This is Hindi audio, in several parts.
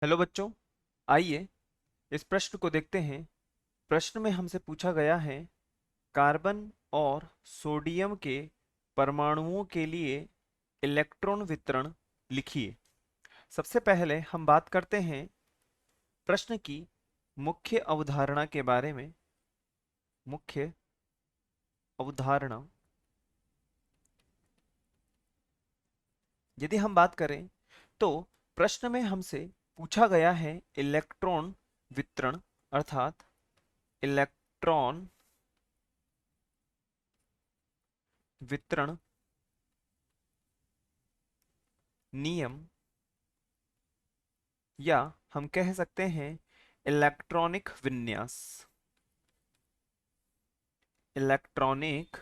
हेलो बच्चों, आइए इस प्रश्न को देखते हैं। प्रश्न में हमसे पूछा गया है कार्बन और सोडियम के परमाणुओं के लिए इलेक्ट्रॉन वितरण लिखिए। सबसे पहले हम बात करते हैं प्रश्न की मुख्य अवधारणा के बारे में। मुख्य अवधारणा, यदि हम बात करें तो प्रश्न में हमसे पूछा गया है इलेक्ट्रॉन वितरण अर्थात इलेक्ट्रॉन वितरण नियम, या हम कह सकते हैं इलेक्ट्रॉनिक विन्यास। इलेक्ट्रॉनिक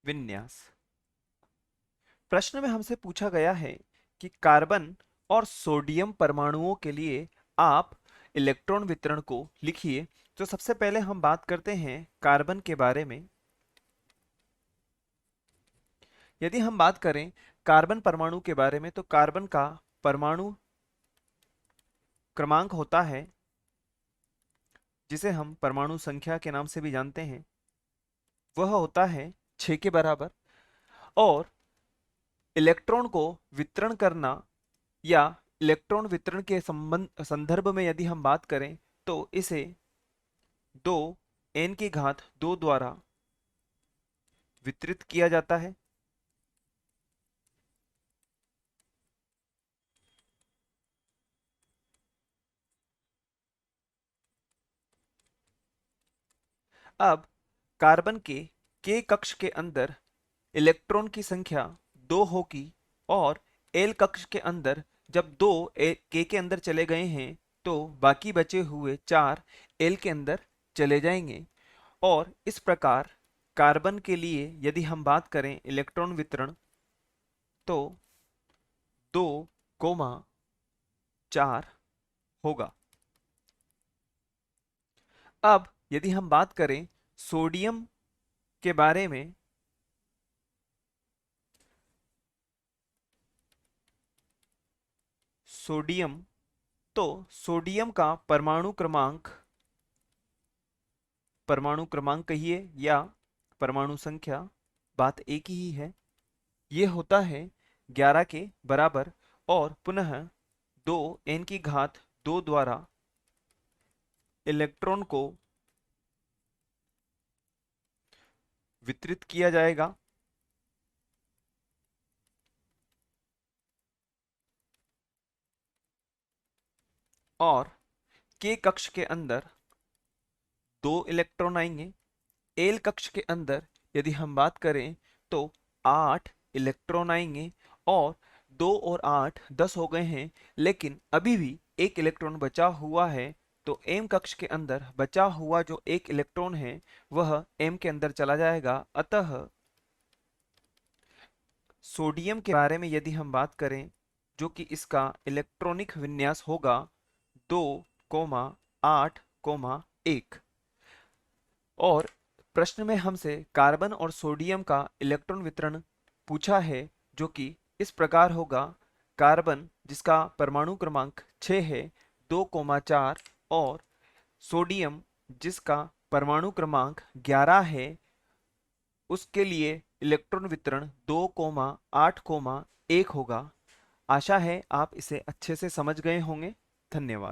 विन्यास। प्रश्न में हमसे पूछा गया है कि कार्बन और सोडियम परमाणुओं के लिए आप इलेक्ट्रॉन वितरण को लिखिए। तो सबसे पहले हम बात करते हैं कार्बन के बारे में। यदि हम बात करें कार्बन परमाणु के बारे में तो कार्बन का परमाणु क्रमांक होता है, जिसे हम परमाणु संख्या के नाम से भी जानते हैं, वह होता है 6 के बराबर। और इलेक्ट्रॉन को वितरण करना या इलेक्ट्रॉन वितरण के संदर्भ में यदि हम बात करें तो इसे 2 n की घात 2 द्वारा वितरित किया जाता है। अब कार्बन के k कक्ष के अंदर इलेक्ट्रॉन की संख्या 2 होगी और l कक्ष के अंदर जब 2 k के अंदर चले गए हैं तो बाकी बचे हुए 4 l के अंदर चले जाएंगे। और इस प्रकार कार्बन के लिए यदि हम बात करें इलेक्ट्रॉन वितरण तो 2,4 होगा। अब यदि हम बात करें सोडियम के बारे में, सोडियम तो सोडियम का परमाणु क्रमांक कहिए या परमाणु संख्या, बात एक ही है। ये होता है 11 के बराबर और पुनः 2 n की घात 2 द्वारा इलेक्ट्रॉन को वितरित किया जाएगा। और k कक्ष के अंदर 2 इलेक्ट्रॉन आएंगे। l कक्ष के अंदर यदि हम बात करें तो 8 इलेक्ट्रॉन आएंगे और 2 और 8 10 हो गए हैं, लेकिन अभी भी एक इलेक्ट्रॉन बचा हुआ है। तो m कक्ष के अंदर बचा हुआ जो एक इलेक्ट्रॉन है वह m के अंदर चला जाएगा। अतः सोडियम के बारे में यदि हम बात करें जो कि इसका इलेक्ट्रॉनिक विन्यास होगा 2,8,1। और प्रश्न में हमसे कार्बन और सोडियम का इलेक्ट्रॉन वितरण पूछा है जो कि इस प्रकार होगा। कार्बन जिसका परमाणु क्रमांक 6 है 2,4 और सोडियम जिसका परमाणु क्रमांक 11 है उसके लिए इलेक्ट्रॉन वितरण 2,8,1 होगा। आशा है आप इसे अच्छे से समझ गए होंगे। धन्यवाद।